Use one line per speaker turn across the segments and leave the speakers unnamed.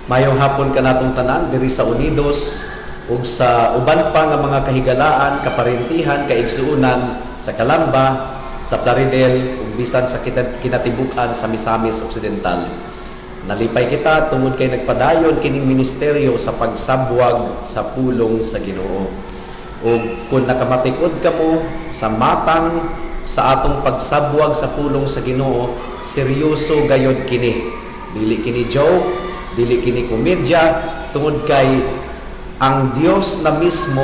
Mayong hapon ka natong tanan diri sa Unidos ug sa uban pa nga mga kahigalaan, kaparentihan, kaigsuunan sa Calamba, sa Plaridel ug bisan sa kinatibuk-an sa Misamis Occidental. Nalipay kita tungod kay nagpadayon kining ministeryo sa pagsabwag sa pulong sa Ginoo. Ug kung nakamatikod kamo sa matang sa atong pagsabwag sa pulong sa Ginoo, seryoso gayod kini. Dili kini joke, dili kini komedya, tungod kay ang Dios na mismo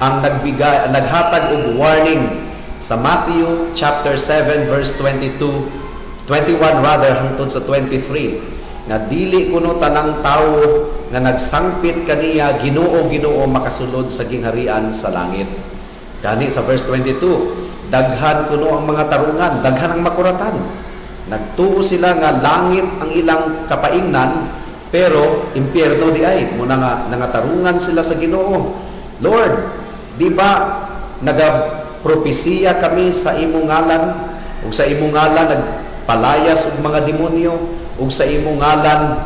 ang naghatag og warning sa Matthew chapter 7 verse 21 hangtod sa 23 nga dili kuno tanang tawo nga nagsangpit kaniya Ginoo makasulod sa gingharian sa langit. Gani sa verse 22, daghan kuno ang mga tarungan, daghan ang makuratan. Nagtuo sila nga langit ang ilang kapaingnan, pero impyerno di ay muna nga nangatarungan sila sa Ginoo. Lord, di ba nagapropesiya kami sa imong ngalan, ug sa imong ngalan nagpalayas og mga demonyo, ug sa imong ngalan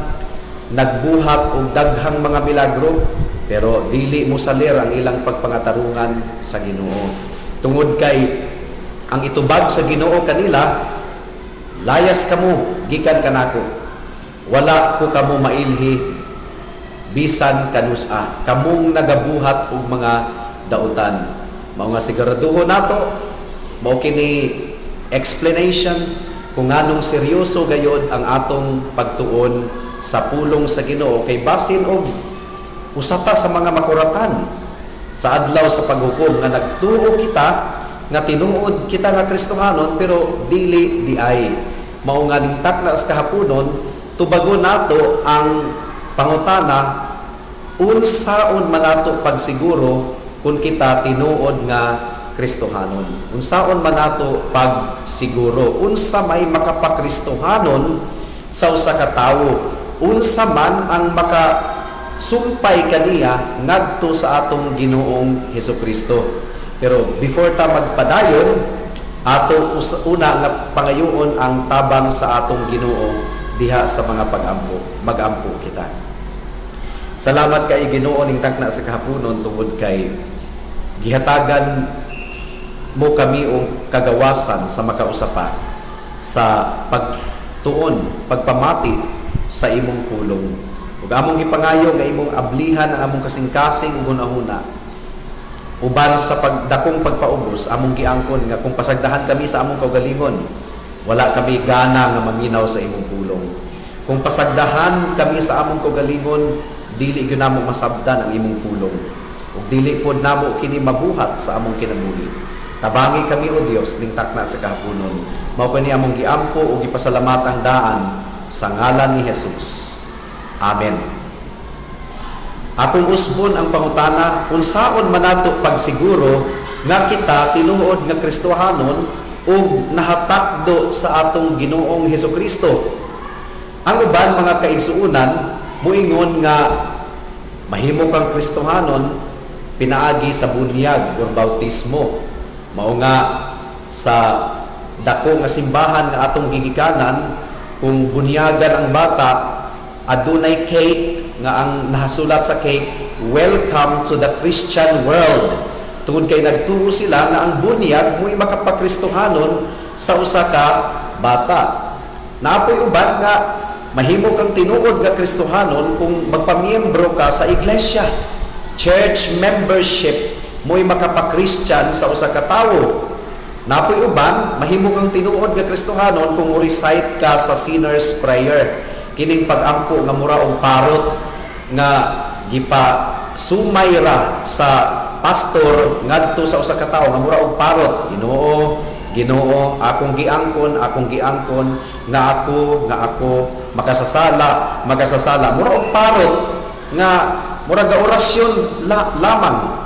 nagbuhat og daghang mga milagro, pero dili mo salir ang ilang pagpangatarungan sa Ginoo. Tungod kay ang itubag sa Ginoo kanila, layas kamo gikan kanako, wala ko kamo mailhi bisan kanusa, kamong nagabuhat og mga dautan. Mao nga siguraduho nato, mao kini explanation kung nganong seryoso gayod ang atong pagtuon sa pulong sa Ginoo, kay basin og usata sa mga makuratan sa adlaw sa paghukom nga nagtuo kita nga tinuod kita nga Kristohanon pero dili di ay. Mao nga ning takna sa kahaponon, tubagon nato ang pangutana, unsaon man nato pagsiguro kung kita tinuod nga Kristohanon. Unsaon man nato pagsiguro, unsa may makapakristohanon sa usa ka tawo, unsa man ang makasumpay kaniya ngadto sa atong Ginoong Hesukristo. Pero before ta magpadayon, ato una nga pangayoon ang tabang sa atong Ginoo diha sa mga mag-ampo kita. Salamat kay Ginoo ning takna sa kahaponon tungod kay gihatagan mo kami og kagawasan sa makausapa sa pagtuon, pagpamati sa imong pulong. Ug among gipangayo nga imong ablihan ang among kasing-kasing ug hunahuna. Uban sa dakong pagpaubos, among giangkon nga kung pasagdahan kami sa among kaugalingon, wala kami gana nga maminaw sa imong pulong. Kung pasagdahan kami sa among kaugalingon, dili gyud namo masabdan ang imong pulong. Ug dili pod namo kini mabuhat sa among kinabuhi. Tabangi kami o Dios ning takna sa kahaponon. Mao kani among giampo ug gipasalamatang daan sa ngalan ni Jesus. Amen. Akong usbon ang pangutana, unsaon man nato pagsiguro nga kita tinuod nga Kristohanon ug nahatakdo sa atong Ginoong Hesukristo. Ang uban mga kaigsuunan muingon nga mahimo kang Kristohanon pinaagi sa bunyag o bautismo. Mao nga sa dako nga simbahan nga atong gigikanan, kung bunyagan ang bata, adunay cake nga ang nahasulat sa cake, welcome to the Christian world. Tungod kay nagtuo sila nga ang bunyag mo'y makapakristohanon sa usa ka bata. Naapoy uban nga mahimo kang tinuod nga Kristohanon kung magpamiyembro ka sa iglesia. Church membership mo'y makapakristiyan sa usa ka tawo. Naapoy uban mahimo kang tinuod nga Kristohanon kung recite ka sa sinner's prayer. Kining pag-ampo nga mura og parot nga gipa sumayra sa pastor ngadto sa usa ka tawo nga mura og parot. Ginoo, akong giangkon nga ako makasasala mura og parot nga mura ga orasyon lamang.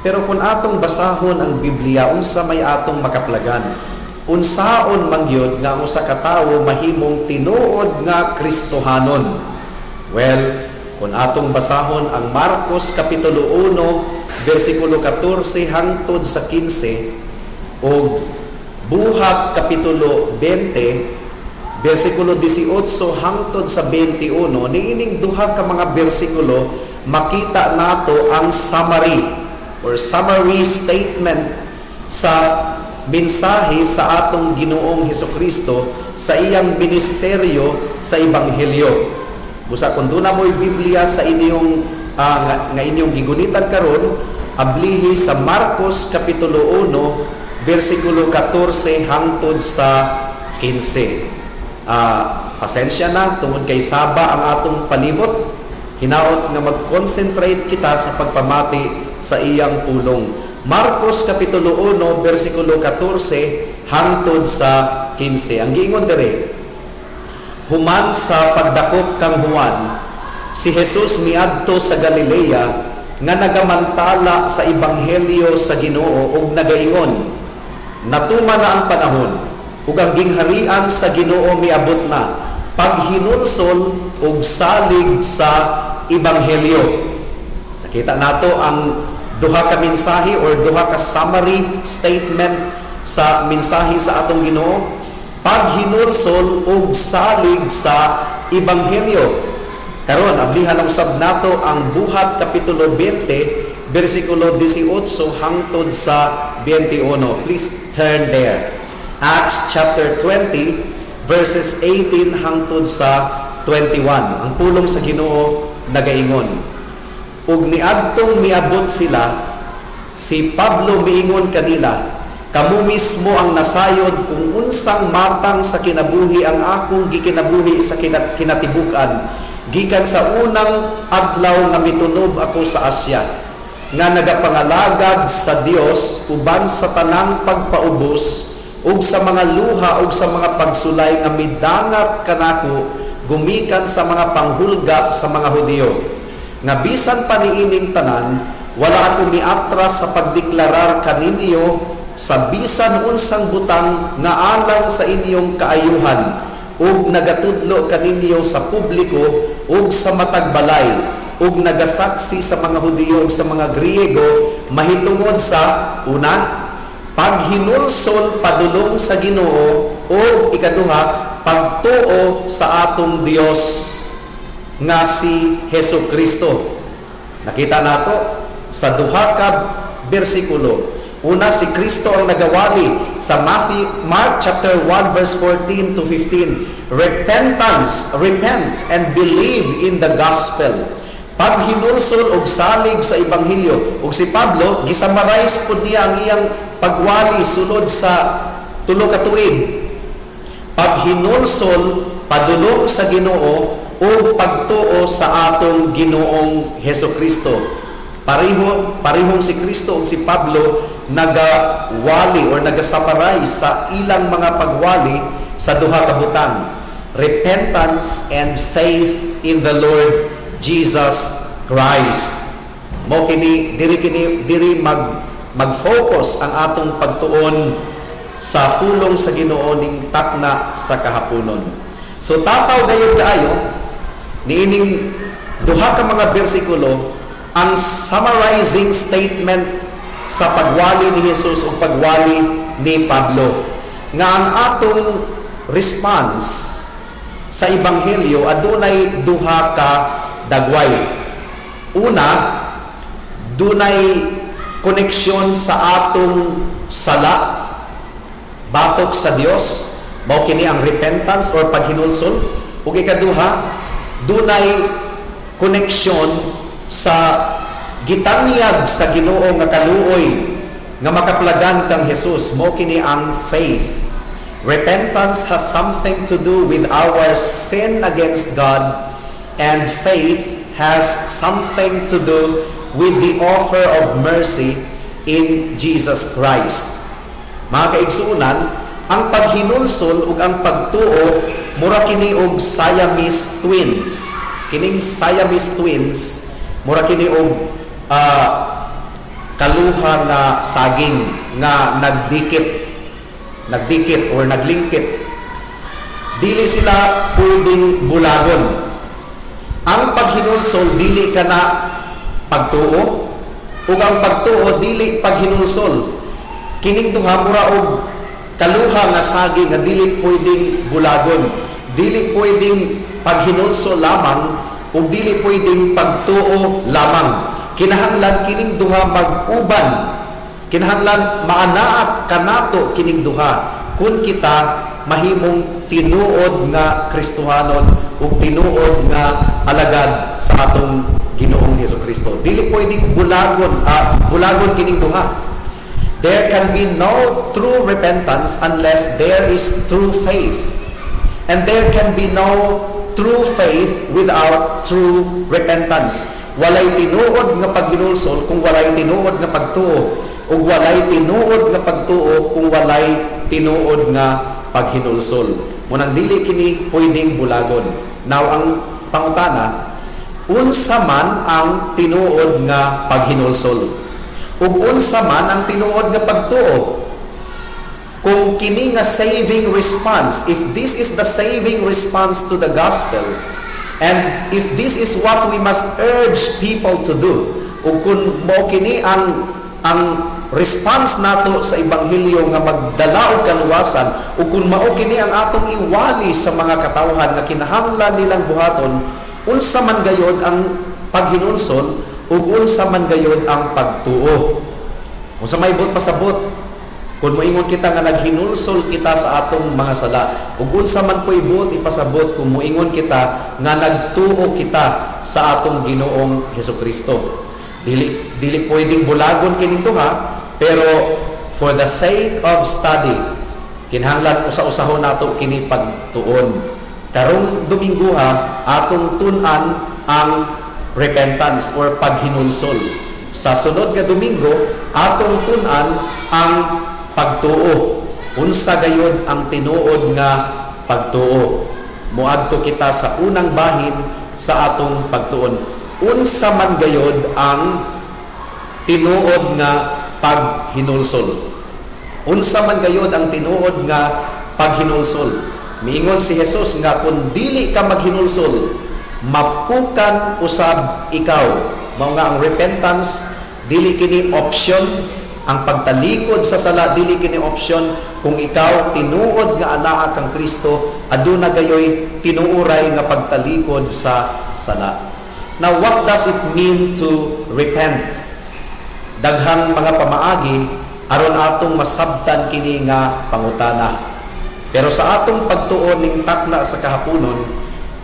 Pero kung atong basahon ang Biblia, unsa may atong makaplagan? Unsaon man gyud nga usa ka tawo mahimong tinuod nga Kristohanon? Well, kung atong basahon ang Marcos kapitulo 1 bersikulo 14 hangtod sa 15 o Buhat kapitulo 20 bersikulo 18 hangtod sa 21, niining duha ka mga bersikulo makita nato ang summary or summary statement sa mensahe sa atong Ginoong Hesukristo sa iyang ministeryo sa Ebanghelyo. Busa kung doon na mo'y Biblia sa inyong nga inyong gigunitan karon, ablihi sa Marcos Kapitulo 1, versikulo 14 hangtod sa 15. Pasensya na, tungod kay Saba ang atong palibot, hinaot nga mag-concentrate kita sa pagpamati sa iyang pulong. Marcos Kapitulo 1, versikulo 14 hangtod sa 15. Ang giingon dere, human sa pagdakop kang Juan, si Jesus miadto sa Galilea nga nagamantala sa ebanghelyo sa Ginoo ug nagaingon, natuman na ang panahon ug ang gingharian sa Ginoo miabot na, paghinulsol ug salig sa ebanghelyo. Nakita nato ang duha ka mensahe or duha ka summary statement sa mensahe sa atong Ginoo, paghinulsol ug salig sa ebanghelyo. Karon ablihan ang usab nato ang Buhat Kapitulo 20 bersikulo 18 hangtod sa 21. Please turn there. Acts chapter 20 verses 18 hangtod sa 21. Ang pulong sa Ginoo nagaingon, ug niadtong miabot sila, si Pablo miingon kanila, kamu mismo ang nasayod kung unsang matang sa kinabuhi ang akong gikinabuhi sa kinatibukan, gikan sa unang adlaw nga mitunob ako sa Asya, nga nagapangalagad sa Dios uban sa tanang pagpaubos ug sa mga luha ug sa mga pagsulay nga midangat kanako gumikan sa mga panghulga sa mga Hudiyo, nga bisan pa niining tanan wala ako miatras sa pagdeklarar kaninyo sa bisan unsang butang nga alang sa inyong kaayuhan, ug nagatudlo kaninyo sa publiko ug sa matag balay, ug nagasaksi sa mga Hudiyo ug sa mga Griego mahitungod sa una, paghinulsol padulong sa Ginoo, ug ikaduha, pagtuo sa atong Dios nga si Hesukristo. Nakita nato sa duha ka bersikulo. Una, si Kristo ang nagawali sa Mark chapter 1 verse 14 to 15. Repent and believe in the gospel. Paghinulsol og salig sa ebanghelyo. Ug si Pablo gisumarize pud niya ang iyang pagwali sulod sa tulo ka tuig. Paghinulsol padulong sa Ginoo o pagtuo sa atong Ginoong Hesukristo. Parihong si Kristo ug si Pablo nagawali or nagasummarize sa ilang mga pagwali sa duha ka butang, repentance and faith in the Lord Jesus Christ. Mo kini diri mag-focus ang atong pagtuon sa pulong sa Ginoo ning takna sa kahaponon. So tataw gayud kaayo niining duha ka mga bersikulo ang summarizing statement sa pagwali ni Jesus o pagwali ni Pablo, nga ang atong response sa ebanghelyo adunay duha ka dagway. Una, dunay koneksyon sa atong sala batok sa Dios, mao kini ang repentance or paghinulsol. Ug ikaduha, dunay koneksyon sa gitanyag sa Ginoo nga kaluoy nga makaplagan kang Jesus, mo kini ang faith. Repentance has something to do with our sin against God, and faith has something to do with the offer of mercy in Jesus Christ. Mga kaigsuunan, ang paghinulsol ug ang pagtuo mura kini og Siamese twins. Kining Siamese twins mura kini og kaluha nga saging nga nagdikit or naglingkit. Dili sila pwedeng bulagon. Ang paghinulsol dili kana pagtuo ug ang pagtuo dili paghinulsol. Kining duha mura og kaluha nga saging nga dili pwedeng bulagon. dili pwedeng paghinulso lamang o dili pwedeng pagtuo lamang. Kinahanglan kining duha mag-uban. Kinahanglan maanaat kanato kining duha kun kita mahimong tinuod nga Kristohanon ug tinuod nga alagad sa atong Ginoong Hesukristo. Dili pwedeng bulagon kining duha. There can be no true repentance unless there is true faith. And there can be no true faith without true repentance. Walay tinuod nga paghinulsol kung walay tinuod nga pagtuo, ug walay tinuod nga pagtuo kung walay tinuod nga paghinulsol. Munang dili kini pwedeng bulagon. Now ang pangutana, unsa man ang tinuod nga paghinulsol? Ug unsa man ang tinuod nga pagtuo? Kung kini nga saving response, if this is the saving response to the gospel, and if this is what we must urge people to do, ug kung mao kini ang response nato sa ebanghelyo nga magdala og kaluwasan, ug kung mao kini ang atong iwali sa mga katawhan nga kinahanglan nilang buhaton, unsa man gayod ang paghinulsol ug unsa man gayod ang pagtuo. Unsa may bot pasabot? Kung moingon kita nga naghinulsol kita sa atong mga sala, ug unsa man po'y buot ipasabot kung moingon kita nga nagtuo kita sa atong Ginoong Hesukristo. Dili pwedeng bulagon kining duha, pero for the sake of study, kinahanglan usa-usahon nato kini pagtuon. Karong Domingo atong tun-an ang repentance or paghinulsol. Sa sunod nga Domingo, atong tun-an ang pagtuo. Unsa gayud ang tinuod nga pagtuo? Muadto kita sa unang bahin sa atong pagtuon. Unsa man gayud ang tinuod nga paghinulsol? Unsa man gayud ang tinuod nga paghinulsol? Miingon si Jesus nga kung dili ka maghinulsol, mapukan usab ikaw. Mao nga ang repentance dili kini option. Ang pagtalikod sa sala dili kini option. Kung ikaw tinuod nga anaa kang Kristo, aduna gayoy tinuoray nga pagtalikod sa sala. Now, what does it mean to repent? Daghang mga pamaagi aron atong masabtan kini nga pangutana. Pero sa atong pagtuon ning takna sa kahaponon,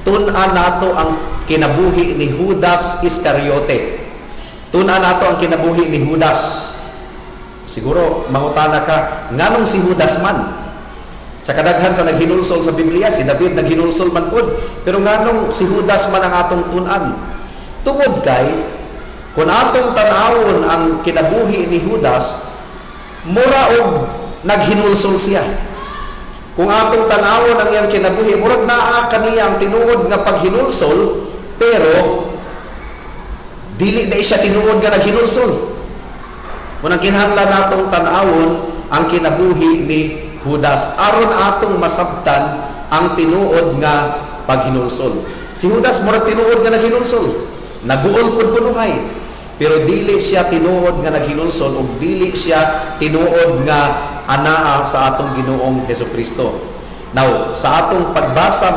tun-an nato ang kinabuhi ni Judas Iscariote. Tun-an nato ang kinabuhi ni Judas. Siguro, mangutana ka, nganong si Judas man? Sa kadaghan sa naghinulsol sa Biblia, si David naghinulsol man pod. Pero nganong si Judas man ang atong tun-an? Tungod kay, kung atong tanawon ang kinabuhi ni Judas, mura og naghinulsol siya. Kung atong tanawon ang iyang kinabuhi, murag naa kaniya ang tinuod nga paghinulsol, pero dili na siya tinuod nga naghinulsol. Munang kinahanglan natong tan-awon ang kinabuhi ni Judas aron atong masabtan ang tinuod nga paghinulsol. Si Judas murag tinuod nga naghinulsol, naguol pud kunuhay, pero dili siya tinuod nga naghinulsol ug dili siya tinuod nga anaa sa atong Ginoong Hesukristo. Now, sa atong pagbasa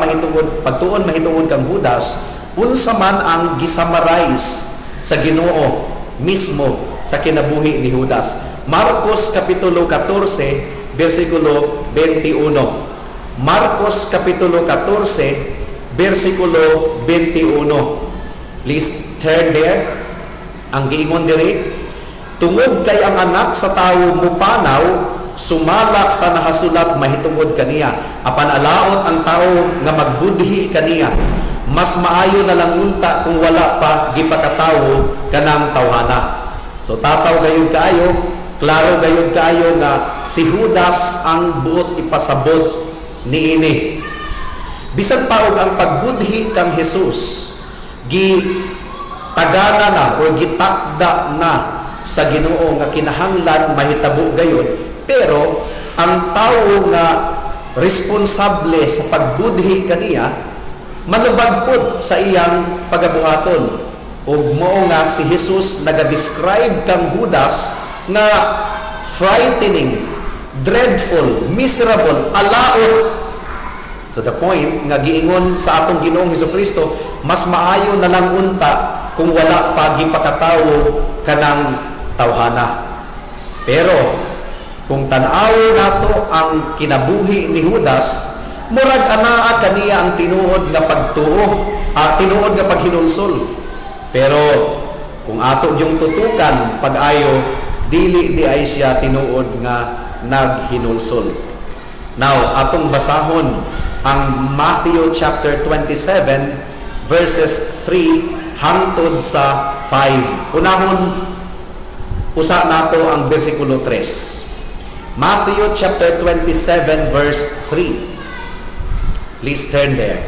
pagtuon mahitungod kang Judas, unsa man ang gisummarize sa Ginoo mismo sa kinabuhi ni Judas. Marcos Kapitulo 14, versikulo 21. Marcos Kapitulo 14, versikulo 21. Please turn there. Ang giingon diri, tungod kay ang anak sa tawo mupanaw, sumala sa nahasulat mahitungod kaniya. Apan alaot ang tawo nga magbudhi kaniya. Mas maayo na lang unta kung wala pa gipakatawo kanang tawhana. So tataw gayud kaayo, klaro gayud kaayo nga si Judas ang buot ipasabot niini. Bisan pa og ang pagbudhi kang Hesus gitagana na o gitakda na sa Ginoo nga kinahanglan mahitabo gayud, pero ang tawo nga responsable sa pagbudhi kaniya manubag pod sa iyang pagabuhaton. Ug mao nga si Jesus naga-describe kang Judas nga frightening, dreadful, miserable, alaot To the point nga giingon sa atong Ginoong Hesukristo, mas maayo na lang unta kung wala pa gipakatawo kanang tawhana. Pero kung tan-awon nato ang kinabuhi ni Judas, murag anaa kaniya ang tinuod nga pagtuo, tinuod nga paghinulsol. Pero kung ato yung tutukan pag-ayo, dili di ay siya tinuod nga naghinulsol. Now, atong basahon ang Matthew chapter 27 verses 3 hangtod sa 5. Unahon usa nato ang bersikulo 3. Matthew chapter 27 verse 3. Please turn there.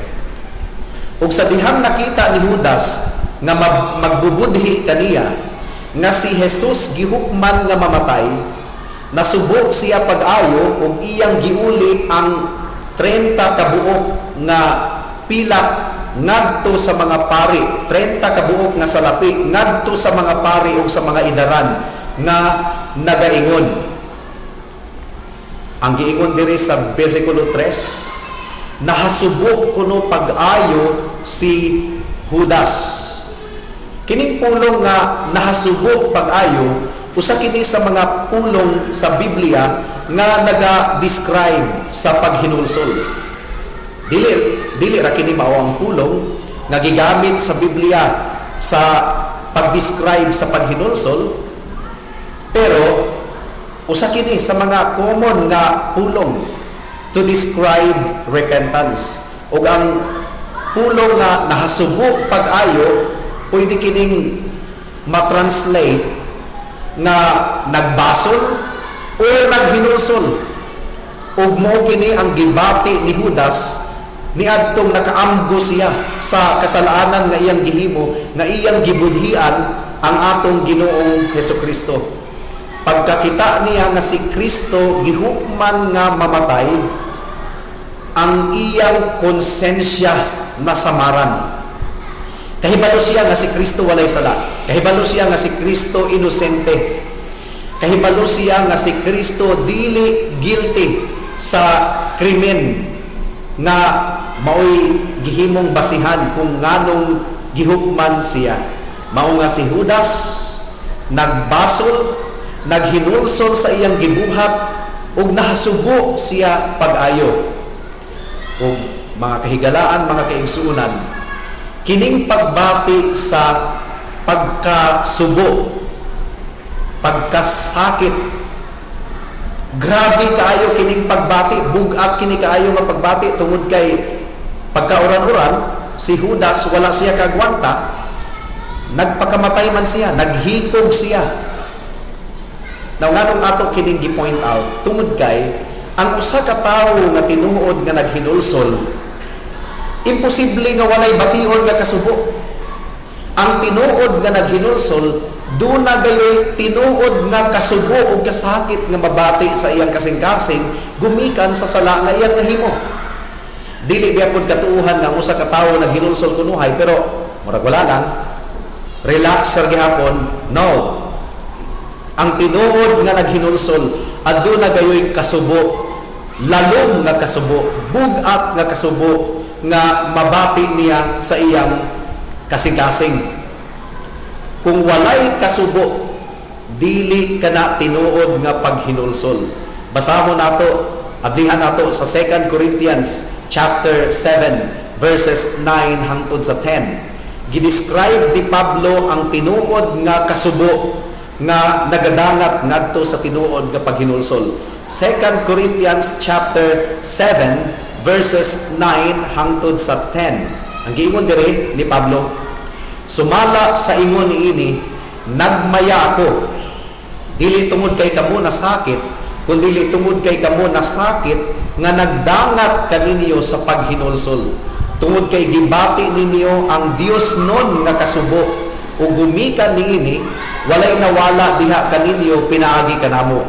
Ug sa dihang nakita ni Judas nga magbubudhi kaniya nga si Jesus gihukman nga mamatay, nasubok siya pag-ayo ug iyang giuli ang 30 kabuok nga pilak ngadto sa mga pari, 30 kabuok nga salapi ngadto sa mga pari ug sa mga idaran nga nagaingon. Ang giingon diri sa bersikulo 3, nahasubok kuno pag-ayo si Judas. Kining pulong nga nahasubok pag-ayo, usa kini sa mga pulong sa Biblia nga naga-describe sa paghinulsol. Dili ra kini mao ang pulong nga gigamit sa Biblia sa pag-describe sa paghinulsol, pero usa kini sa mga common nga pulong to describe repentance. Ug ang pulong nga nahasubok pag-ayo, pwede kining matranslate na nagbasol o naghinulsol. Ug mao kini ang gibati ni Judas niadtong nakaamgo siya sa kasalanan nga iyang gihimo, nga iyang gibudhian ang atong Ginoong Hesukristo. Pagkakita niya nga si Kristo gihukman nga mamatay, ang iyang konsensya nasamaran. Kahibalo siya nga si Kristo walay sala. Kahibalo siya nga si Kristo inosente. Kahibalo siya nga si Kristo dili guilty sa krimen nga maoy gihimong basihan kung nganong gihukman siya. Mao nga si Judas nagbasol, naghinulsol sa iyang gibuhat ug nahasubo siya pag-ayo. Ug mga kahigalaan, mga kaigsuunan, kining pagbati sa pagkasubo, pagkasakit, grabe kaayo kining pagbati, bugat kini kaayo nga pagbati tungod kay pagkauran-uran si Judas wala siya kagwanta, nagpakamatay man siya, naghikog siya. Now nganong ato kining gi-point out tungod kay ang usa ka tawo nga tinuod nga naghinulsol, imposible nga walay bation nga kasubo. Ang tinuod nga naghinulsol, doon na gayoy tinuod nga kasubo o kasakit nga mabati sa iyang kasing-kasing gumikan sa sala nga iyang nahimo. Dili biya pud katuuhan nga usa ka tawo naghinulsol kunuhay pero murag wala lang, relax sa gihapon. No, ang tinuod nga naghinulsol adto na gayoy kasubo, lalom nga kasubo, bugat nga kasubo nga mabati niya sa iyang kasing-kasing. Kung walay kasubo, dili kana tinuod nga paghinulsol. Basahon nato, ablihan nato sa 2 Corinthians chapter 7 verses 9 hangtod sa 10. Gidescribe ni Pablo ang tinuod nga kasubo nga nagadangat ngadto sa tinuod nga paghinulsol. 2 Corinthians chapter 7 verses 9 hangtod sa 10. Ang giingon diri ni Pablo, sumala sa ingon niini, nagmaya ako, dili tungod kay kamo na sakit, kundi dili tungod kay kamo na sakit nga nagdangat kaninyo sa paghinulsol. Tungod kay gibati ninyo ang Dios non nga kasubo, ug gumikan niini, walay nawala diha kaninyo pinaagi kanamo.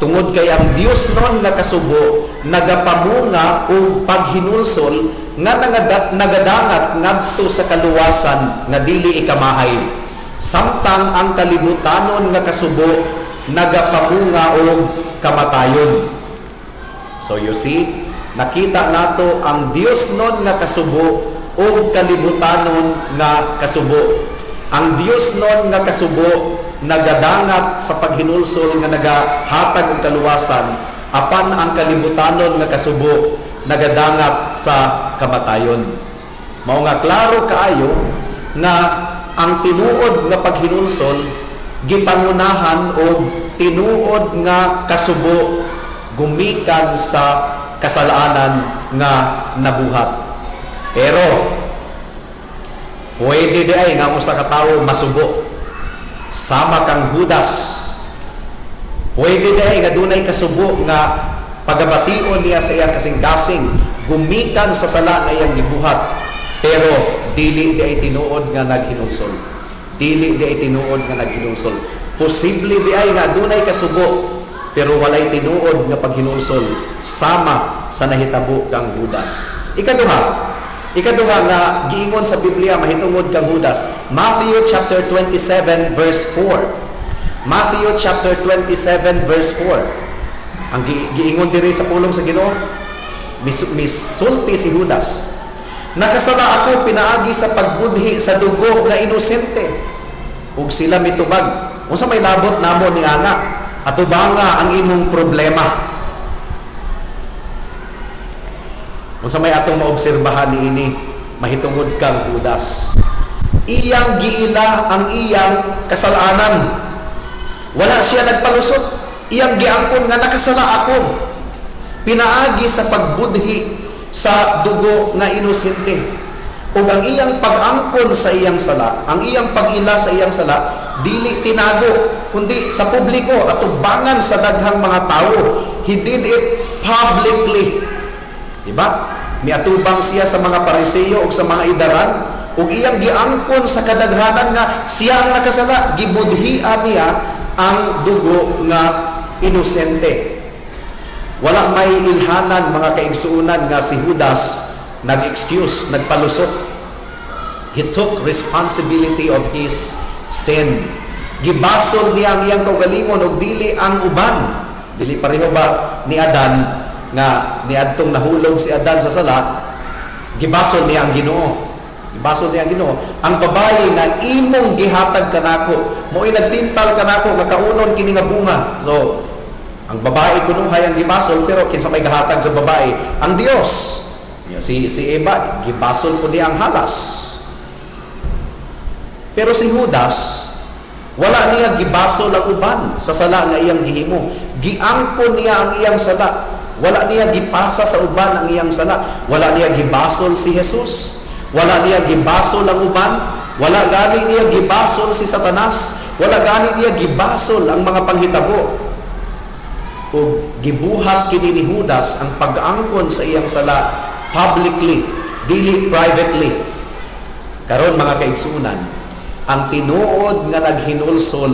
Tungod kay ang Dios non nga kasubo nagapamunga og paghinulsol nga nagadangat ngadto sa kaluwasan nga dili ikamahay, samtang ang kalibutanon nga kasubo nagapamunga og kamatayon. So you see, nakita nato ang Dios nun nga kasubo o kalibutanon nga kasubo. Ang Dios nun nga kasubo nagadangat sa paghinulsol nga nagahatag og kaluwasan, apan ang kalibutanon nga kasubo nagadangat sa kamatayon. Mao nga klaro kaayo nga ang tinuod nga paghinulsol gipangunahan og tinuod nga kasubo gumikan sa kasalanan nga nabuhat. Pero pwede di ay nga usa ka tawo masubo sama kang Judas. Pwede di ay nga dunay kasubo nga pagabation niya sa iyang kasing-kasing gumikan sa sala nga iyang gibuhat, pero dili di ay tinuod nga naghinulsol. Dili di ay tinuod nga naghinulsol. Posible di ay nga dunay kasubo pero walay tinuod nga paghinulsol sama sa nahitabo kang Judas. Ikaduha nga giingon sa Biblia mahitungod kang Judas, Matthew chapter 27 verse 4. Matthew chapter 27 verse 4. Ang giingon diri sa pulong sa Ginoo, misulti si Judas. Nakasala ako pinaagi sa pagbudhi sa dugo nga inosente. Ug sila mitubag. Unsa may labot namo ni ana? Atubanga ang imong problema. Unsa may atong maobserbahan niini mahitungod kang Judas. Iyang giila ang iyang kasalanan. Wala siya nagpalusot. Iyang giangkon nga nakasala ako. Pinaagi sa pagbudhi sa dugo nga inosente. Ug ang iyang pag-angkon sa iyang sala, ang iyang pag-ila sa iyang sala, dili tinago, kundi sa publiko at tubangan sa daghang mga tao. He did it publicly. Diba? Miatubang siya sa mga Pariseo ug sa mga idaran, ug iyang giangkon sa kadaghanan nga siya ang nakasala, gibudhian niya ang dugo nga inosente. Wala may ilhanan mga kaigsuunan nga si Judas nag-excuse, nagpalusot. He took responsibility of his sin. Gibasol niya ang iyang kaugalingon og dili ang uban. Dili pareho ba ni Adan nga niadtong nahulog si Adan sa sala, gibasol niya ang Ginoo. Gibasol niya ang Ginoo. Ang babaye nga imong gihatag kanako, mo'y nagtintal kanako nga kaunon kini nga bunga. So, ang babae kunuhay ang gibasol, pero kinsa may gahatag sa babae? Ang Dios. Si Eva, gibasol po niya ang halas. Pero si Judas, wala niya gibasol ang uban sa sala nga iyang gihimo. Giangkon niya ang iyang sala. Wala niya gipasa sa uban ang iyang sala. Wala niya gibasol si Jesus. Wala niya gibasol ang uban. Wala gani niya gibasol si Satanas. Wala gani niya gibasol ang mga panghitabo. O gibuhat kini ni Judas ang pag-angkon sa iyang sala publicly, dili privately. Karon mga kaigsunan, ang tinuod nga naghinulsol,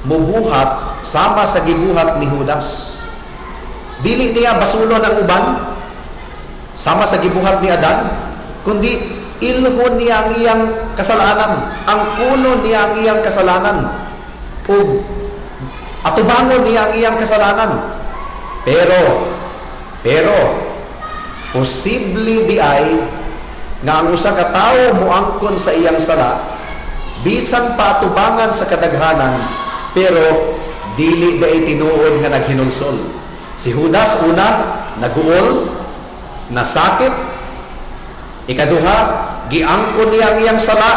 mubuhat sama sa gibuhat ni Judas. Dili niya basulon ang uban sama sa gibuhat ni Adan, kundi ilhon niya ang iyang kasalanan, ang kuno niya ang iyang kasalanan, ug atubangon niya ang iyang kasalanan. Pero posible di ay nga ang usa ka tawo moangkon sa iyang sala bisan pa atubangan sa kadaghanan, pero dili day tinuod nga naghinulsol. Si Judas una naguol, nasakit. Ikaduha, giangkon niya ang iyang sala,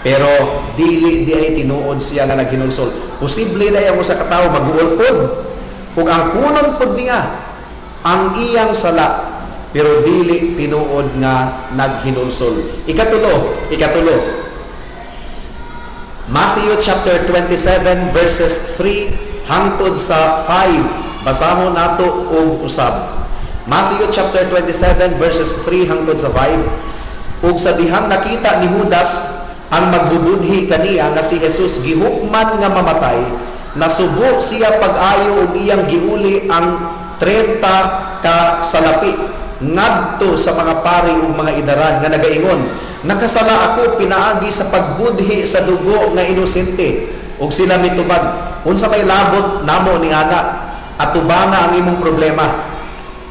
pero dili di ay tinuod siya nga naghinulsol. Posible day ang usa ka tawo maguol pod ug ang kunon pod niya ang iyang sala, pero dili tinuod nga naghinulsol. Ikatulo, Matthew chapter 27 verses 3 hangtod sa 5. Basahon nato og usab. Matthew chapter 27 verses 3 hangtod sa 5. Ug sa dihang nakita ni Judas ang magbubudhi kaniya nga si Jesus gihukman nga mamatay, nasubo siya pag-ayo ug iyang giuli ang 30 ka salapi ngadto sa mga pari ug mga idaran nga nagaingon, nakasala ako pinaagi sa pagbudhi sa dugo nga inosente. Ug sila mitubag, unsa may labot namo ni ana? atubanga ang imong problema.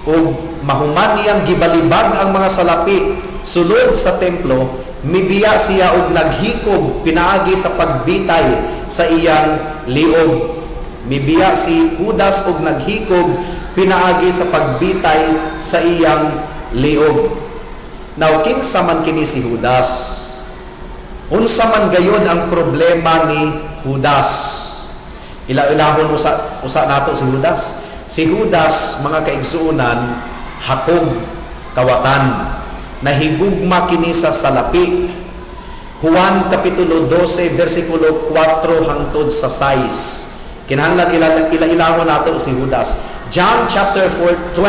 O mahuman niyang gibalibag ang mga salapi sulod sa templo, mibiya siya og naghikob pinaagi sa pagbitay sa iyang liog. Mibiya si Judas og naghikob pinaagi sa pagbitay sa iyang liog. Now, kinsa man kini si Judas? Unsa man gayod ang problema ni Judas? Ila-ilahon usa nato si Judas. Si Judas, mga kaigsuunan, hakog kawatan, nahigugma kini sa salapi. Juan Kapitulo 12, versikulo 4 hangtod sa 6. Kinahanglan ila-ilahon nato si Judas. John chapter 12,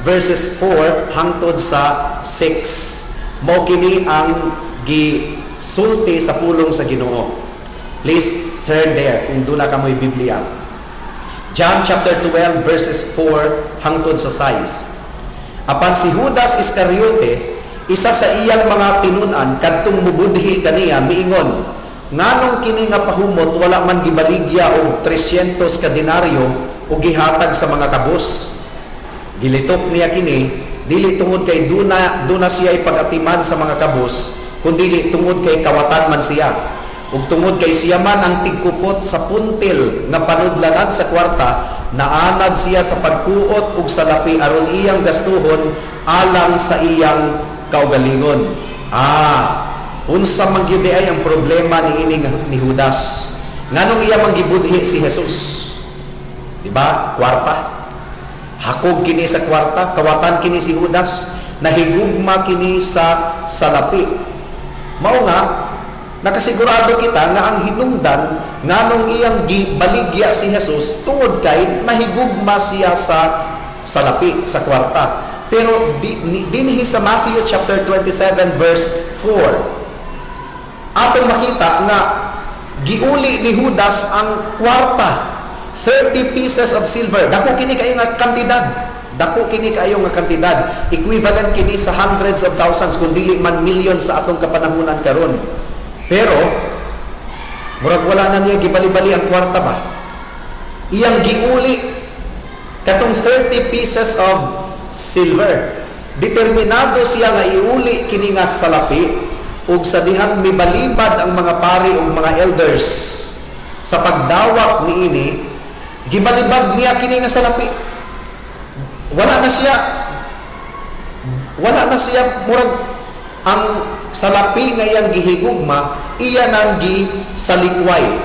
verses 4 hangtod sa 6. Mao kini ang gisulti sa pulong sa Ginoo. Please turn there kung duna ka mo'y Biblia. John chapter 12 verses 4 hangtod sa 6. Apan si Judas Iscariote, isa sa iyang mga tinunan kadtong mubudhi kaniya, miingon, nganong kini nga pahumot wala man gibaligya og 300 ka denaryo o gihatag sa mga kabus. Gilitok niya kini, dili tungod kay duna siya ipag-atiman sa mga kabus, kundi tungod kay kawatan man siya. Ug tungod kay siya man ang tigkupot sa puntil nga panudlanan sa kwarta, naanad siya sa pagkuot ug salapi aron iyang gastuhon alang sa iyang kaugalingon. Unsa man gyud ay ang problema ni Judas? Nganong iya man gibudhi si Jesus? Di ba? Kwarta. Hakog kini sa kwarta, kawatan kini si Judas, nahigugma kini sa salapi. Mao nga nakasigurado kita nga ang hinungdan nganong iyang gibaligya si Jesus tungod kay mahigugma siya sa salapi, sa kwarta. Pero dinhi sa Matthew chapter 27 verse 4 atong makita nga giuli ni Judas ang kwarta, 30 pieces of silver. Dako kini kayo nga kantidad. Dako kini kayo nga kantidad. Equivalent kini sa hundreds of thousands kung dili man million sa atong kapanahunan karon. Pero murag wala na niya gibali-bali ang kwarta ba? Iyang giuli katong 30 pieces of silver. Determinado siya nga iuli kini nga salapi ug sa dihang mibalibad ang mga pari ug mga elders sa pagdawat niini, gibalibad niya kini nga salapi. Wala na siya murag ang salapi nga iyang gihigugma, iya nang gisalikway.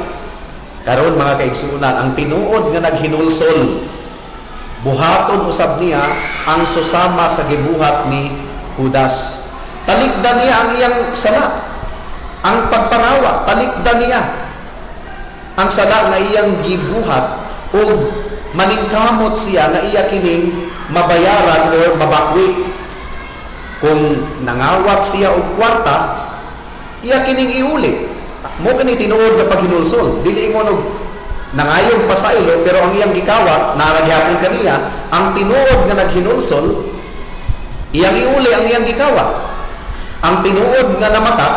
Karon mga kaigsuunan, ang tinuod nga naghinulsol, buhaton usab niya ang susama sa gibuhat ni Judas. Talikdan niya ang iyang sala. Ang pagpangawa, talikdan niya ang sala nga iyang gibuhat ug maningkamot siya nga iya kining mabayaran o mabakwi. Kung nangawat siya og kwarta, iya kining iuli. Mo kini tinuod nga paghinulsol. Dili ingon og nangayong pasaylo pero ang iyang gikawat naragyapon kaniya, ang tinuod nga naghinulsol, iyang iuli ang iyang gikawat. Ang tinuod nga namakak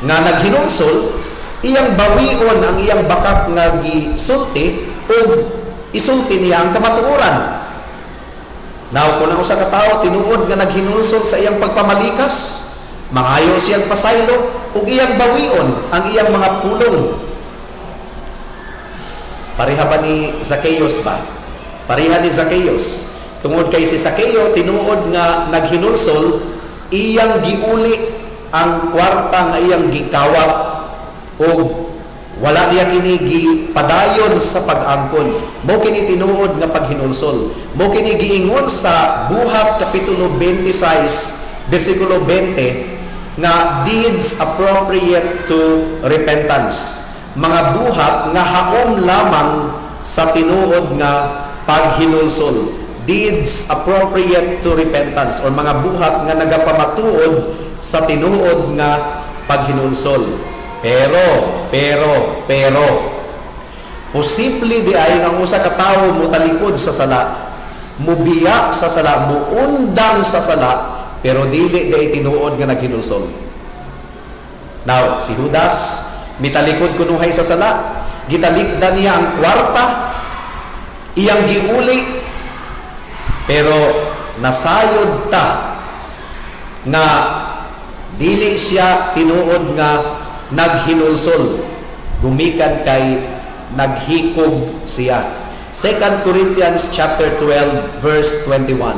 nga naghinulsol, iyang bawion ang iyang bakak nga gisulti ug isulti niya ang kamatuoran. Now, kung ang usa ka tawo tinuod nga naghinulsol sa iyang pagpamalikas, mangayo siyang pasaylo ug iyang bawion ang iyang mga pulong. Pareha ba ni Zacchaeus ba? Pareha ni Zacchaeus. Tungod kay si Zacchaeus tinuod nga naghinulsol, iyang giuli ang kwarta nga iyang gikawat ug wala niya kini gipadayon sa pag-angkon. Mo kini tinuod nga paghinulsol. Mo kini giingon sa Buhat Kapitulo 26 versikulo 20 nga deeds appropriate to repentance. Mga buhat nga haom lamang sa tinuod nga paghinulsol. Deeds appropriate to repentance, or mga buhat nga nagapamatuod sa tinuod nga paghinulsol. Pero posible di ay nga usa ka tawo mo talikod sa sala, mubiya sa sala, muundang sa sala, pero dili di tinuod nga naghinulsol. Now, si Judas mitalikod kunuhay sa sala, gitalikdan niya ang kwarta iyang giuli, pero nasayod ta nga dili siya tinuod nga naghinulsol, gumikan kay naghikog siya. 2 Corinthians chapter 12 verse 21.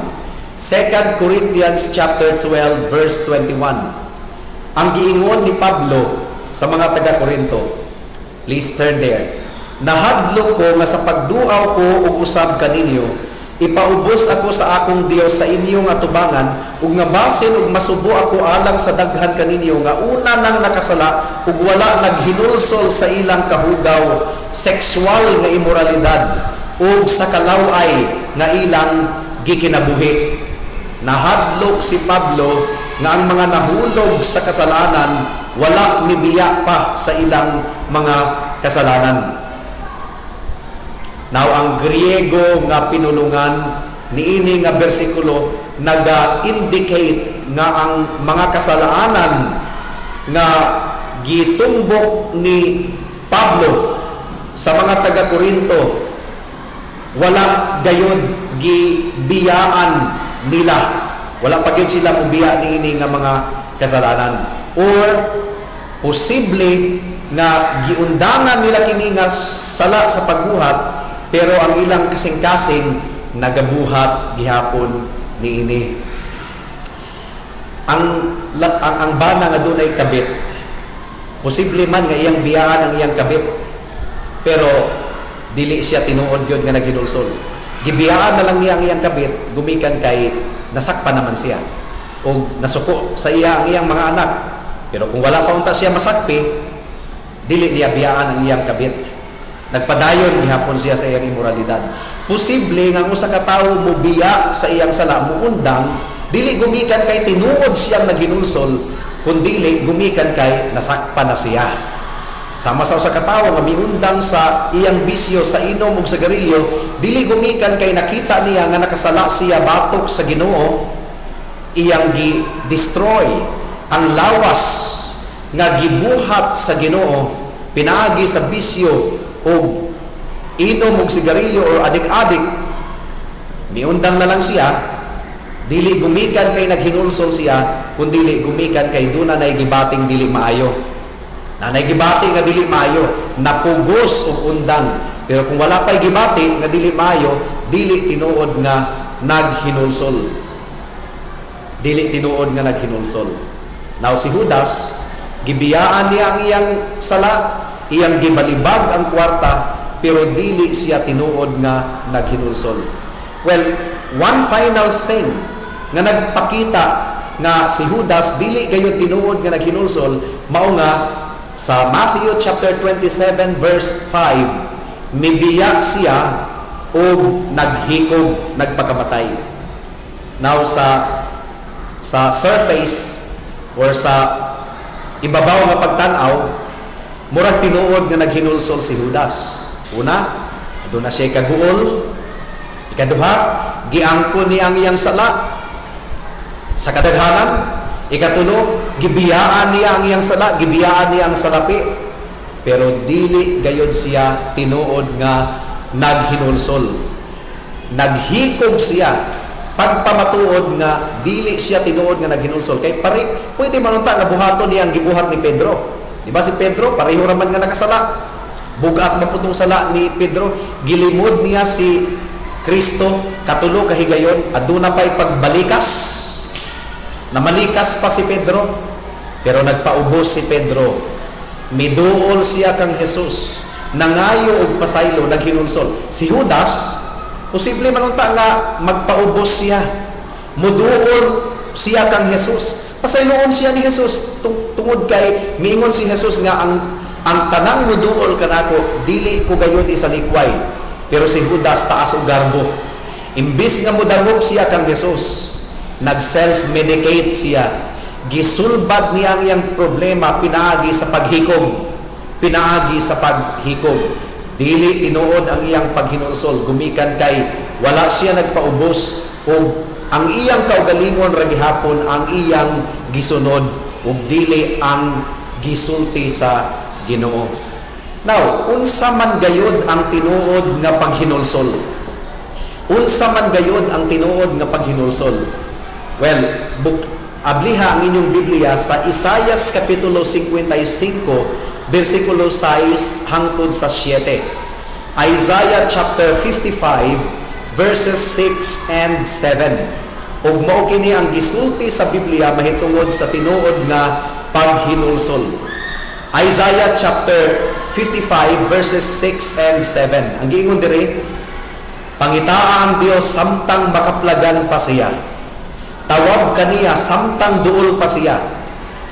2 Corinthians chapter 12 verse 21. Ang giingon ni Pablo sa mga taga-Korinto, please turn there. Nahadlok ko nga sa pagduaw ko ug usab kaninyo, ipaubos ako sa akong Dios sa inyong atubangan, ug nga basin ug masubo ako alang sa daghan kaninyo nga una nang nakasala ug wala naghinulsol sa ilang kahugaw, sexual nga imoralidad ug sa kalaway nga ilang gikinabuhi. Nahadlok si Pablo nga ang mga nahulog sa kasalanan wala mibiya pa sa ilang mga kasalanan. Now, ang Griego nga pinulungan niini nga bersikulo naga-indicate nga ang mga kasalanan nga gitumbok ni Pablo sa mga taga-Korinto wala gayud gibiyaan nila. Wala pa gyud sila mubiya niini nga mga kasalanan. Or posible nga giundangan nila kini nga sala sa pagbuhat, pero ang ilang kasing-kasing nagabuhat gihapon niini. Ang bana nga dunay kabit, posible man nga iyang biyaan ang iyang kabit, pero dili siya tinuod gyud nga naghinulsol. Gibiyaan na lang niya ang iyang kabit, gumikan kay nasakpan naman siya o nasuko sa iya ang iyang mga anak. Pero kung wala pa unta siya masakpi, dili niya biyaan ang iyang kabit. Nagpadayon gihapon siya sa iyang imoralidad. Posible nga usa ka tawo mobiya sa iyang sala, muundang, dili gumikan kay tinuod siyang naghinulsol, kundi gumikan kay nasakpan na siya. Sama sa usa ka tawo nga miundang sa iyang bisyo sa inom ug sa garilyo, dili gumikan kay nakita niya nga nakasala siya batok sa Ginoo, iyang gi-destroy ang lawas nga gibuhat sa Ginoo pinaagi sa bisyo o inom og sigarilyo o adik-adik. Miundang na lang siya, dili gumikan kay naghinulsol siya, kundi gumikan kay duna nay gibating dili maayo. Nanay gibati nga dili maayo, napugos og undang. Pero kung wala pay gibati nga dili maayo, dili tinuod nga naghinulsol. Dili tinuod nga naghinulsol. Now si Judas, gibiyaan niya ang iyang sala, iyang gibalibag ang kwarta, pero dili siya tinuod nga naghinulsol. Well, one final thing nga nagpakita nga si Judas dili gayud tinuod nga naghinulsol, mao nga sa Matthew chapter 27 verse 5, mibiya siya o naghikog, nagpakamatay. Now sa surface or sa ibabaw nga pagtanaw, murag tinuod nga naghinulsol si Judas. Una, doon na siya kaguol. Ikaduha, giangkon niya ang iyang sala sa kadaghanan. Ikatulo, gibiyaan niya ang iyang sala, gibiyaan niya ang salapi. Pero dili gayud siya tinuod nga naghinulsol. Naghikog siya pagpamatuod nga dili siya tinuod nga naghinulsol. Kay pwede manunta nga buhaton niya ang gibuhat ni Pedro. Di ba si Pedro pareho raman nga nakasala. Bugat maputong sala ni Pedro, gilimod niya si Kristo katulo kahigayon, aduna pay pagbalikas. Namalikas pa si Pedro, pero nagpaubos si Pedro. Miduol siya kang Jesus, nangayo og pasaylo, naghinulsol. Si Judas, posible manunta nga magpaubos siya, muduol siya kang Jesus. Pasayloon siya ni Jesus tungod kay miingon si Jesus nga ang tanang muduol kanako dili ko gayud isalikway. Pero si Judas taas og garbo. Imbis nga mudangop siya kang Jesus, nag-self-medicate siya. Gisulbad niya ang iyang problema pinaagi sa paghikog. Pinaagi sa paghikog. Dili tinuod ang iyang paghinulsol. Gumikan kay wala siya nagpaubos o ang iyang kaugalingon ra gihapon ang iyang gisunod ug dili ang gisulti sa Ginoo. Now, unsa man gayud ang tinuod nga paghinulsol? Unsa man gayud ang tinuod nga paghinulsol? Well, abliha ang inyong Biblia sa Isaias Kapitulo 55, versikulo 6 hangtod sa 7. Isaiah chapter 55, verses 6 and 7. Ug mao kini ang gisulti sa Biblia mahitungod sa tinuod nga paghinulsol. Isaiah chapter 55, verses 6 and 7. Ang giingon diri, pangitaa ang Dios samtang makaplagan pa siya. Tawag kaniya samtang duol pa siya.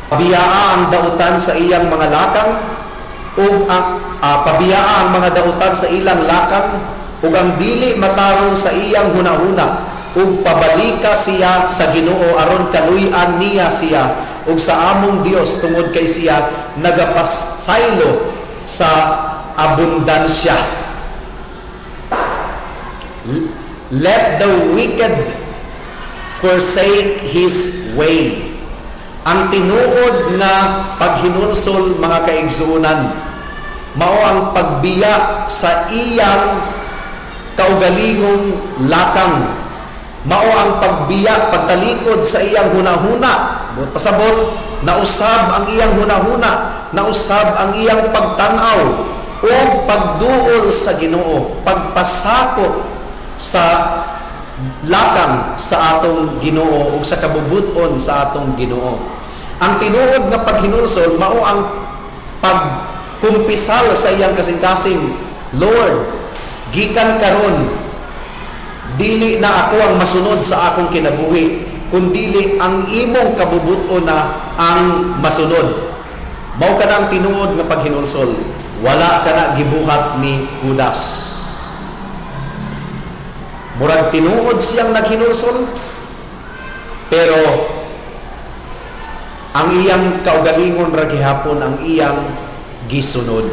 Pabiyaa ang dautan sa iyang mga lakang ug pabiyaa ang mga dautan sa ilang lakang ug ang dili matarong sa iyang hunahuna ug pabalika siya sa Ginoo aron kaluy-an niya siya ug sa among Dios tungod kay siya nagapasaylo sa abundansya. Let the wicked forsake his way. Ang tinuod nga paghinulsol, mga kaigsuunan, mao ang pagbiya sa iyang kaugalingong lakang, mao ang pagbiya, pagtalikod sa iyang hunahuna. But pasabot, nausab ang iyang hunahuna, nausab ang iyang pagtanaw o pagduol sa Ginoo, pagpasakop sa lakang sa atong Ginoo ug sa kabubuton sa atong Ginoo. Ang tinuod nga paghinulsol mao ang pagkumpisal sa iyang kasing-kasing, Lord, gikan karon dili na ako ang masunod sa akong kinabuhi, kundili ang imong kabubuton na ang masunod. Mao kana ang tinuod nga paghinulsol. Wala kana gibuhat ni Judas. Murag tinuod siyang naghinulsol, pero ang iyang kaugalingon ra gihapon ang iyang gisunod.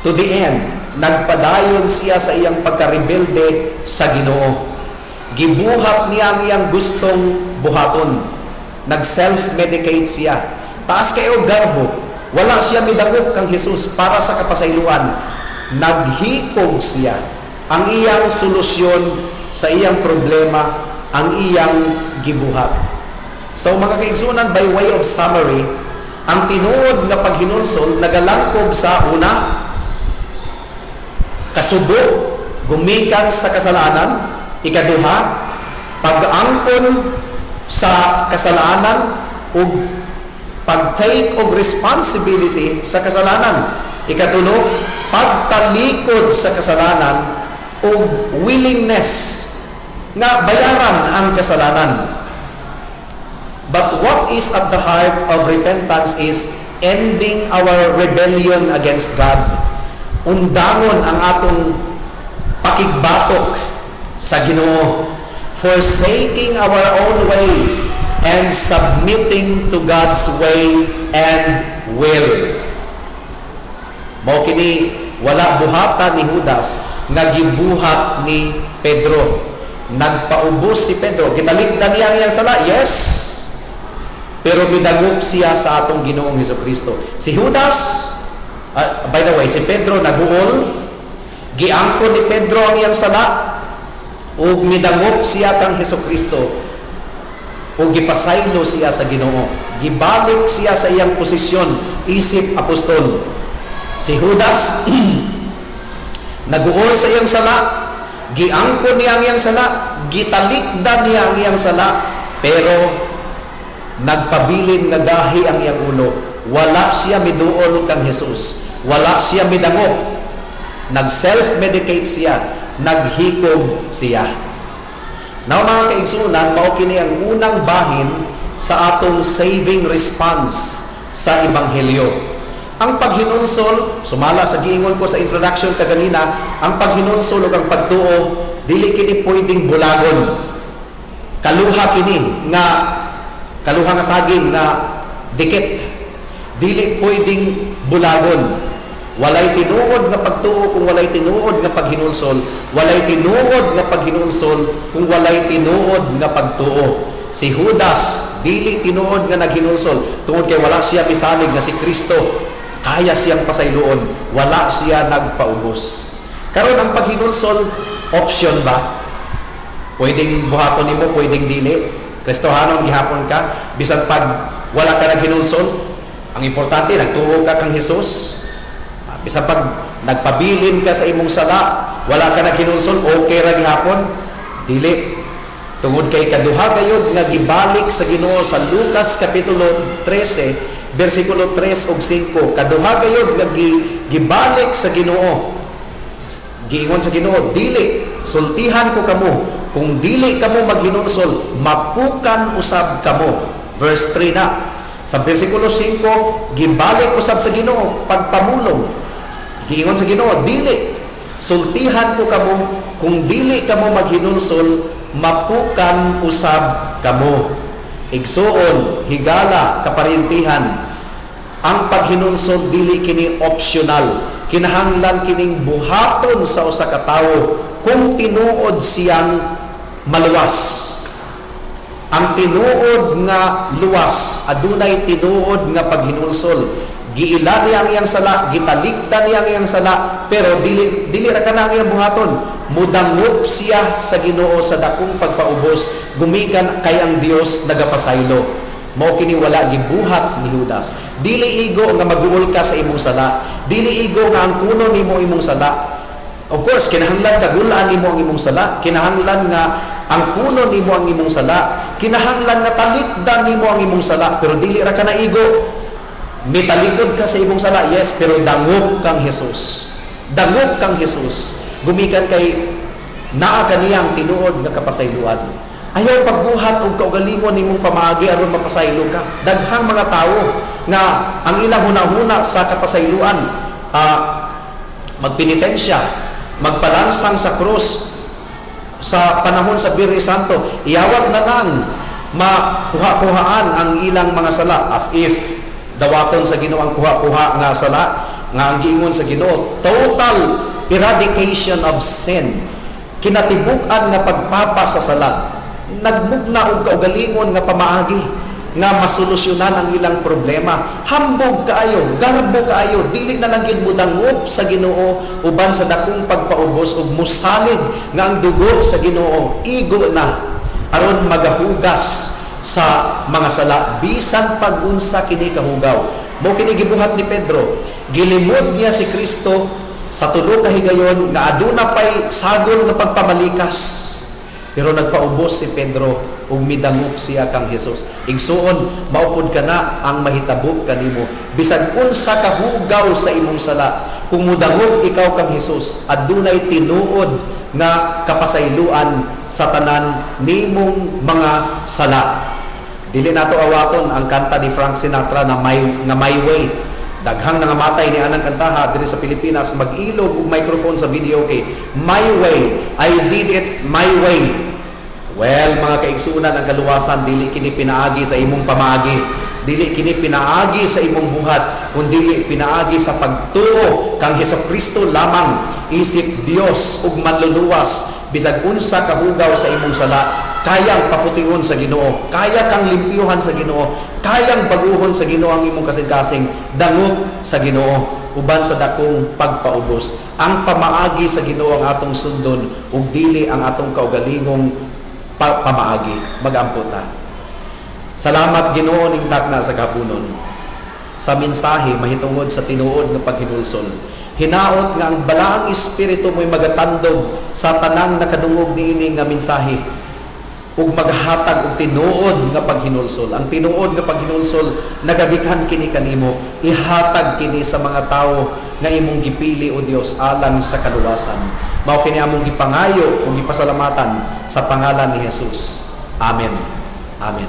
To the end, nagpadayon siya sa iyang pagkarebelde sa Ginoo. Gibuhat niya ang iyang gustong buhaton. Nag-self-medicate siya. Taas kayo garbo. Wala siya midangop kang Jesus para sa kapasayloan. Naghikog siya. Ang iyang solusyon sa iyang problema, ang iyang gibuhat. So mga kaigsunan, by way of summary, ang tinuod nga paghinulsol nagalangkob sa una, kasubo, gumikan sa kasalanan. Ikaduha, pag-angkon sa kasalanan ug pag-take og responsibility sa kasalanan. Ikatulo, pagtalikod sa kasalanan ug willingness nga bayaran ang kasalanan. But what is at the heart of repentance is ending our rebellion against God. Undangon ang atong pakigbatok sa Ginoo, forsaking our own way and submitting to God's way and will. Mao kini wala buhatan ni Judas nga gibuhat ni Pedro. Nagpaubos si Pedro, gitalikdan niya ang iyang sala, yes, pero midangop siya sa atong Ginoong Hesukristo. Si Judas, by the way, si Pedro naguol, giangkon ni Pedro ang iyang sala, ug midangop siya kang Hesukristo, ug gipasaylo siya sa Ginoo. Gibalik siya sa iyang posisyon, isip apostol. Si Judas, naguol sa iyang sala, giangkon niya ang iyang sala, gitalikdan niya ang iyang sala, pero nagpabilin nga dahi ang iyang ulo. Wala siya miduol kang Jesus. Wala siya midangop. Nag-self-medicate siya. Naghikog siya. Now mga kaigsunan, mao kini ang unang bahin sa atong saving response sa Ebanghelyo. Ang paghinulsol, sumala sa giingon ko sa introduction kaganina, ang paghinulsol ug ang pagtuo, dili kini pwedeng bulagon. Kaluha kini nga saging na dikit. Dili pwedeng bulagon. Walay tinuod nga pagtuo kung walay tinuod nga paghinulsol. Walay tinuod nga paghinulsol kung walay tinuod nga pagtuo. Si Judas, dili tinuod nga naghinulsol tungod kay wala siya misalig nga si Kristo. Kaya siyang pasayloon, wala siya nagpaubos. Karon ang paghinulsol, Option ba? Pwedeng buhaton nimo, pwedeng dili. Kristohanon gihapon ka, bisan pag wala ka naghinulsol, ang importante nagtuo ka kang Hesus. Bisan pag nagpabilin ka sa imong sala, wala ka naghinulsol, okay ra gihapon. Dili. Tungod kay kaduha gayud nga gibalik sa Ginoo sa Lucas kapitulo 13 bersikulo 3 ug 5. Kaduha gayud nga gibalik sa Ginoo. Giingon sa Ginoo, dili sultihan ko kamo, kung dili kamo maghinulsol, mapukan usab kamo. Verse 3 na. Sa bersikulo 5, gibalik usab sa Ginoo pagpamulong. Giingon sa Ginoo, dili sultihan ko kamo, kung dili kamo maghinulsol, mapukan usab kamo. Igsuon, higala, kaparintihan, ang paghinulsol dili kini optional. Kinahanglan kining buhaton sa usa ka tawo kung tinuod siyang maluwas. Ang tinuod nga luwas, adunay tinuod nga paghinulsol. Giila niya ang iyang sala, gitalikdan niya ang iyang sala, pero dili ra kana ang iyang buhaton. Mudangop siya sa Ginoo sa dakong pagpaubos, gumikan kay ang Dios nagapasaylo. Mao kini wala gibuhat ni Judas. Dili igo nga maguol ka sa imong sala. Dili igo nga ang kuno nimo imong sala. Of course, kinahanglan kagulaan nimo ang imong sala. Kinahanglan nga ang kuno nimo ang imong sala. Kinahanglan nga talikdan nimo ang imong sala, pero dili ra ka na igo. Mitalikod ka sa imong sala, yes, pero dangop kang Hesus. Dangop kang Hesus. Gumikan kay naa kaniya ang tinuod nga kapasayloan. Ayaw pagbuhat og kaugalingon nimong pamaagi aron mapasaylo ka. Daghang mga tawo nga ang ilang hunahuna sa kapasayloan, magpenitensya, magpalansang sa krus sa panahon sa Biyernes Santo, iyawat na lang makuha-kuhaan ang ilang mga sala, as if dawaton sa Ginoo ang kuha-kuha nga sala, nga ang giingon sa Ginoo, total eradication of sin, kinatibuk-an nga pagpapa sa sala. Nagbugna og kaugalingon nga pamaagi nga masolusyonan ang ilang problema. Hambog kaayo, garbo kaayo, dili na lang gyud mudangop sa Ginoo uban sa dakong pagpaubos ug musalig nga ang dugo sa Ginoo igo na aron magahugas sa mga sala bisan pag-unsa kini kahugaw. Mao kini gibuhat ni Pedro. Gilimod niya si Kristo sa tulo ka higayon nga aduna pay sagol nga pagpamalikas. Pero nagpaubos si Pedro ug midangop siya kang Hesus. Igsuon, maupod ka na ang mahitabo kanimo. Bisan unsa ka hugaw sa imong sala, kung mudangop ikaw kang Hesus, adunay tinuod nga kapasayloan sa tanan nimong mga sala. Dili nato awaton ang kanta ni Frank Sinatra na My Way. Daghang nangamatay ni anang kantaha diri sa Pilipinas, mag-ilog og microphone sa video kay My Way, I did it my way. Well, mga kaigsunan, ang kaluwasan dili kini pinaagi sa imong pamaagi, dili kini pinaagi sa imong buhat, kundi pinaagi sa pagtuo kang Hesukristo lamang. Isip Dios ug manluluwas bisag unsa kahugaw sa imong sala, kayang paputingon sa Ginoo, kaya kang limpyuhan sa Ginoo, kayang baguhon sa Ginoo ang imong kasing-kasing, dangop sa Ginoo uban sa dakong pagpaubos. Ang pamaagi sa Ginoo ang atong sundon ug dili ang atong kaugalingong pamaagi. Magamputa. Salamat Ginoo ning takna sa kapunon. Sa mensahe mahitungod sa tinuod nga paghinulsol. Hinaot nga ang balaang espiritu mo'y magatandog sa tanang nakadungog niini nga mensahe ug maghatag og tinuod nga paghinulsol. Ang tinuod nga paghinulsol nagagikan kini kanimo, ihatag kini sa mga tawo nga imong gipili o Dios alang sa kaluwasan. Mao kini among gipangayo ug gipasalamatan sa pangalan ni Jesus. Amen. Amen.